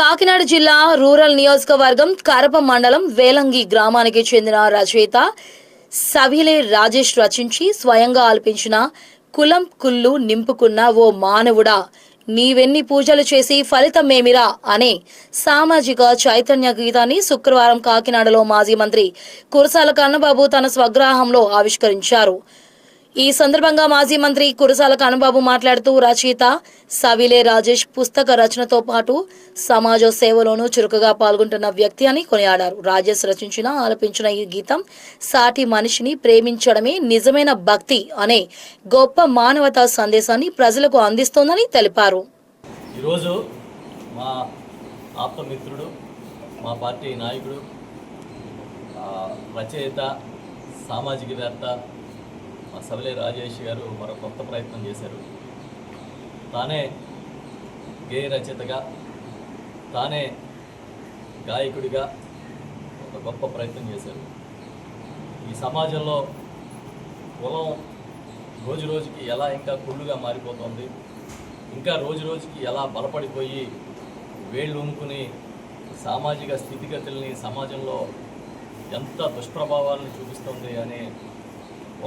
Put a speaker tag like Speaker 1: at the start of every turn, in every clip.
Speaker 1: కాకినాడ జిల్లా రూరల్ నియోజకవర్గం కరప మండలం వేలంగి గ్రామానికి చెందిన రచయిత సవిలే రాజేష్ రచించి స్వయంగా ఆలపించిన కులం కుళ్ళు నింపుకున్న ఓ మానవుడా నీవెన్ని పూజలు చేసి ఫలితమేమిరా అనే సామాజిక చైతన్య గీతాన్ని శుక్రవారం కాకినాడలో మాజీ మంత్రి కురసాల కన్నబాబు తన స్వగ్రాహంలో ఆవిష్కరించారు. ఈ సందర్భంగా మాజీ మంత్రి కురసాల కన్నబాబు మాట్లాడుతూ రచయిత సవిలే రాజేష్ పుస్తక రచనతో పాటు సమాజ సేవలోనూ చురుకుగా పాల్గొంటున్న వ్యక్తి అని కొనియాడారు. రాజేష్ రచించిన ఆలపించిన ఈ గీతం సాటి మనిషిని ప్రేమించడమే నిజమైన భక్తి అనే గొప్ప మానవతా సందేశాన్ని ప్రజలకు అందిస్తోందని తెలిపారు.
Speaker 2: ఈరోజు మా ఆప్తమిత్రుడు, మా పార్టీ నాయకుడు, రచయిత, సామాజికవేత్త సవిలే రాజేష్ గారు మరో కొత్త ప్రయత్నం చేశారు. తానే గేయ రచయితగా, తానే గాయకుడిగా ఒక గొప్ప ప్రయత్నం చేశారు. ఈ సమాజంలో కులం రోజు రోజుకి ఎలా ఇంకా కుళ్ళుగా మారిపోతుంది, ఇంకా రోజు రోజుకి ఎలా బలపడిపోయి వేళ్ళు ఉమ్ముకుని సామాజిక స్థితిగతుల్ని సమాజంలో ఎంత దుష్ప్రభావాలను చూపిస్తుంది అనే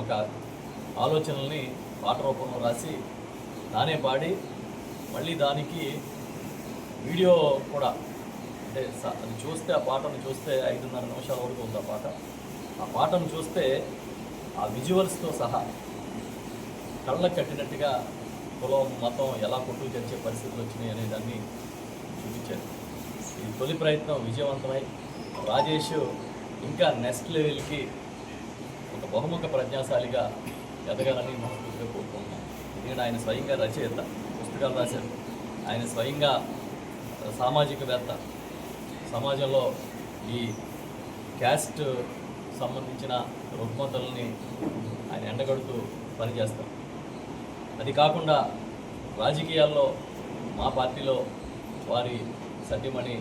Speaker 2: ఒక ఆలోచనల్ని పాట రూపంలో రాసి తానే పాడి మళ్ళీ దానికి వీడియో కూడా, అంటే అది చూస్తే ఆ పాటను చూస్తే 5.5 నిమిషాల వరకు ఉంది ఆ పాటను చూస్తే ఆ విజువల్స్తో సహా కళ్ళకు కట్టినట్టుగా కులం మతం ఎలా కొట్టుకు తెచ్చే పరిస్థితులు వచ్చినాయి అనే దాన్ని చూపించారు. ఈ తొలి ప్రయత్నం విజయవంతమై రాజేష్ ఇంకా నెక్స్ట్ లెవెల్కి ఒక బహుముఖ ప్రజ్ఞాశాలిగా ఎదగాలని మనస్ఫూర్తిగా కోరుకుంటున్నాం. ఎందుకంటే ఆయన స్వయంగా రచయిత, పుస్తకాలు రాశారు. ఆయన స్వయంగా సామాజికవేత్త, సమాజంలో ఈ క్యాస్ట్ సంబంధించిన రుగ్మతల్ని ఆయన ఎండగడుతూ పనిచేస్తారు. అది కాకుండా రాజకీయాల్లో మా పార్టీలో వారి సతీమణి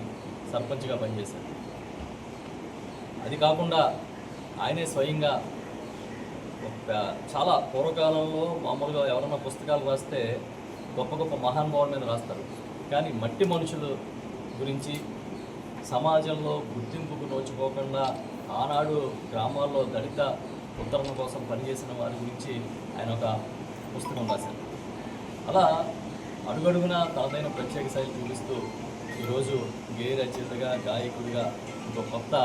Speaker 2: సర్పంచ్గా పనిచేశారు. అది కాకుండా ఆయనే స్వయంగా చాలా పూర్వకాలంలో మామూలుగా ఎవరైనా పుస్తకాలు రాస్తే గొప్ప గొప్ప మహానుభావుల మీద రాస్తారు, కానీ మట్టి మనుషుల గురించి సమాజంలో గుర్తింపుకు నోచుకోకుండా ఆనాడు గ్రామాల్లో దళిత ఉత్తరణ కోసం పనిచేసిన వారి గురించి ఆయన ఒక పుస్తకం రాశారు. అలా అడుగడుగునా తనదైన ప్రత్యేక శైలి చూపిస్తూ ఈరోజు గేయ రచయితగా, గాయకుడిగా ఇంకో కొత్త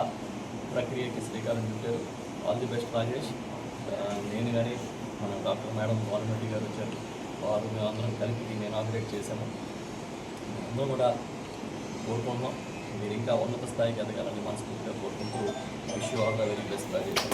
Speaker 2: ప్రక్రియకి శ్రీకారం చుట్టారు. All the best Rajesh. నేను కానీ మన డాక్టర్ మేడం వాల్మీటి గారు వచ్చారు, వారు మేమందరం కలిపి దీన్ని ఇనాగ్రేట్ చేశాము. అందరం కూడా కోరుకుంటున్నాం మీరు ఇంకా ఉన్నత స్థాయికి ఎదగాలని మనస్ఫూర్తిగా కోరుకుంటూ wish you all the very best Rajesh.